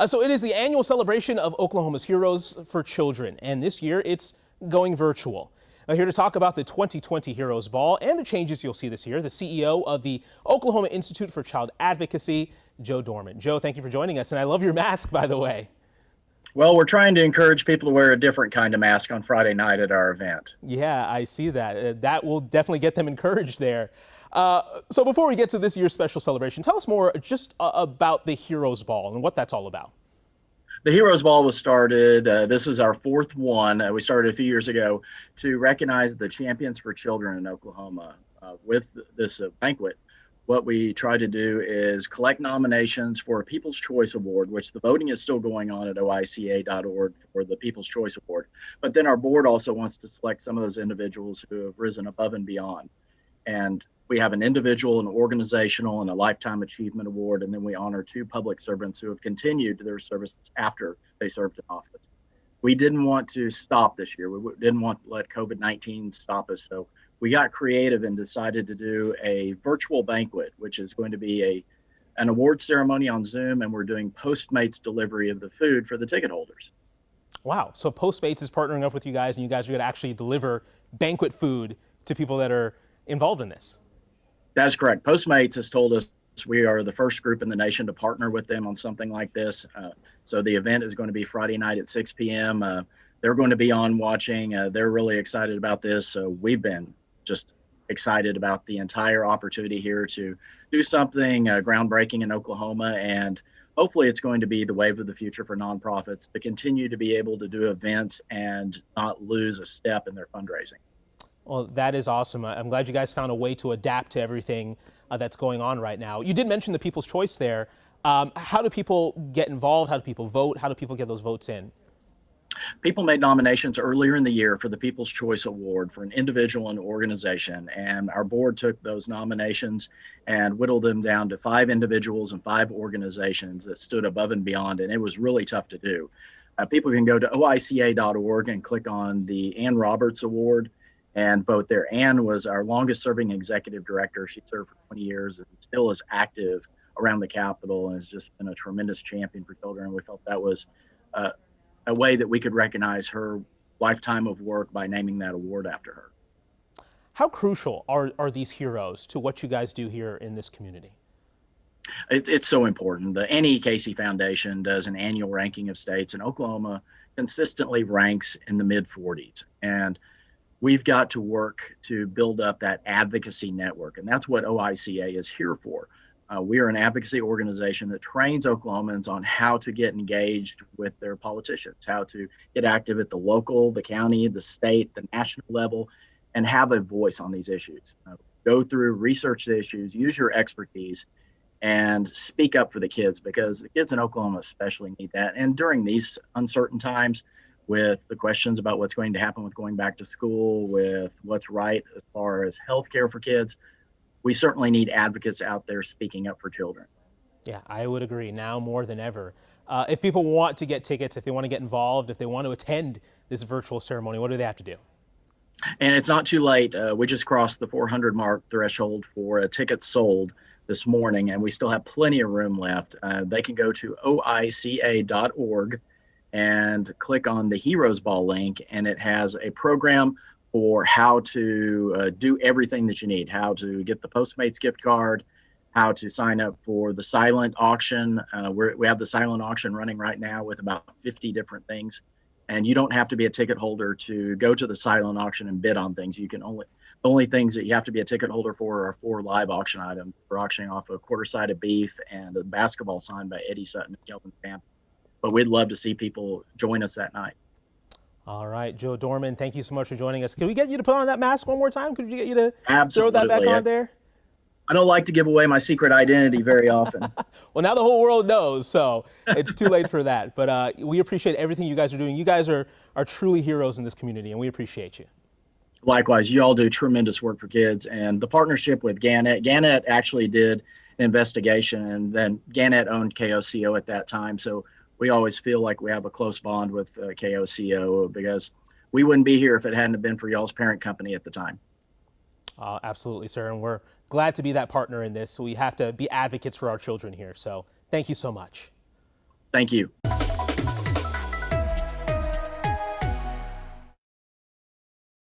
So it is the annual celebration of Oklahoma's Heroes for Children, and this year it's going virtual. Now, here to talk about the 2020 Heroes Ball and the changes you'll see this year, the CEO of the Oklahoma Institute for Child Advocacy, Joe Dorman. Joe, thank you for joining us, and I love your mask, by the way. Well, we're trying to encourage people to wear a different kind of mask on Friday night at our event. Yeah, I see that. That will definitely get them encouraged there. So before we get to this year's special celebration, tell us more just about the Heroes Ball and what that's all about. The Heroes Ball was started, this is our fourth one. We started a few years ago to recognize the champions for children in Oklahoma. With this banquet, what we try to do is collect nominations for a People's Choice Award, which the voting is still going on at oica.org for the People's Choice Award. But then our board also wants to select some of those individuals who have risen above and beyond. And we have an individual, an organizational, and a lifetime achievement award. And then we honor two public servants who have continued their service after they served in office. We didn't want to stop this year. We didn't want to let COVID-19 stop us. So we got creative and decided to do a virtual banquet, which is going to be an award ceremony on Zoom. And we're doing Postmates delivery of the food for the ticket holders. Wow. So Postmates is partnering up with you guys, and you guys are going to actually deliver banquet food to people that are involved in this. That's correct. Postmates has told us we are the first group in the nation to partner with them on something like this. So the event is going to be Friday night at 6 p.m. They're going to be on watching. They're really excited about this. So we've been just excited about the entire opportunity here to do something groundbreaking in Oklahoma. And hopefully it's going to be the wave of the future for nonprofits to continue to be able to do events and not lose a step in their fundraising. Well, that is awesome. I'm glad you guys found a way to adapt to everything that's going on right now. You did mention the People's Choice there. How do people get involved? How do people vote? How do people get those votes in? People made nominations earlier in the year for the People's Choice Award for an individual and organization, and our board took those nominations and whittled them down to 5 individuals and 5 organizations that stood above and beyond, and it was really tough to do. People can go to oica.org and click on the Ann Roberts Award and vote there. Ann was our longest serving executive director. She served for 20 years and still is active around the Capitol and has just been a tremendous champion for children. And we felt that was a way that we could recognize her lifetime of work by naming that award after her. How crucial are these heroes to what you guys do here in this community? It's so important. The Annie Casey Foundation does an annual ranking of states, and Oklahoma consistently ranks in the mid-40s. And we've got to work to build up that advocacy network, and that's what OICA is here for. We are an advocacy organization that trains Oklahomans on how to get engaged with their politicians, how to get active at the local, the county, the state, the national level, and have a voice on these issues. Go through, research the issues, use your expertise, and speak up for the kids, because the kids in Oklahoma especially need that. And during these uncertain times, with the questions about what's going to happen with going back to school, with what's right as far as healthcare for kids, we certainly need advocates out there speaking up for children. Yeah, I would agree, now more than ever. If people want to get tickets, if they want to get involved, if they want to attend this virtual ceremony, what do they have to do? And it's not too late. We just crossed the 400 mark threshold for tickets sold this morning, and we still have plenty of room left. They can go to oica.org and click on the Heroes Ball link, and it has a program for how to do everything that you need, how to get the Postmates gift card, how to sign up for the silent auction. We have the silent auction running right now with about 50 different things, and you don't have to be a ticket holder to go to the silent auction and bid on things. The only things that you have to be a ticket holder for are 4 live auction items. We're auctioning off a quarter-sided beef and a basketball signed by Eddie Sutton and Kelvin Stamp. But we'd love to see people join us that night. All right, Joe Dorman, thank you so much for joining us. Can we get you to put on that mask one more time? Could we get you to Absolutely. throw that back on there? I don't like to give away my secret identity very often. Well, now the whole world knows, so it's too late for that. But we appreciate everything you guys are doing. You guys are truly heroes in this community, and we appreciate you. Likewise, you all do tremendous work for kids. And the partnership with Gannett actually did an investigation, and then Gannett owned KOCO at that time. So we always feel like we have a close bond with KOCO, because we wouldn't be here if it hadn't been for y'all's parent company at the time. Absolutely, sir. And we're glad to be that partner in this. We have to be advocates for our children here. So thank you so much. Thank you.